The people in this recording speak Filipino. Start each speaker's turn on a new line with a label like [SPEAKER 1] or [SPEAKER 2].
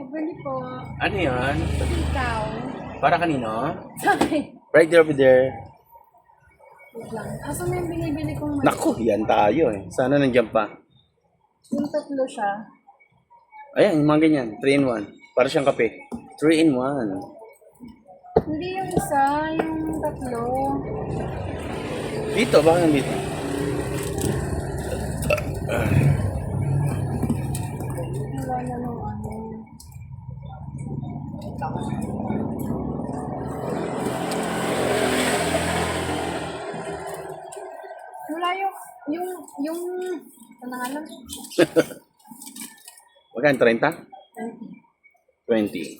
[SPEAKER 1] Bili po.
[SPEAKER 2] Ano yan?
[SPEAKER 1] Ikaw.
[SPEAKER 2] Para kanino?
[SPEAKER 1] Sorry.
[SPEAKER 2] Right there over there.
[SPEAKER 1] Wait lang. Asan na yung binibili kong
[SPEAKER 2] Naku, yan tayo eh. Sana nandiyan pa.
[SPEAKER 1] Yung tatlo siya.
[SPEAKER 2] Ayan, yung mga ganyan. 3 in 1. Para siyang kape. 3 in 1.
[SPEAKER 1] Hindi yung isa, yung tatlo.
[SPEAKER 2] Dito, baka nandito.
[SPEAKER 1] Wala na nung ano. Wala yung, ano nga lang?
[SPEAKER 2] Magkano? 30? 20.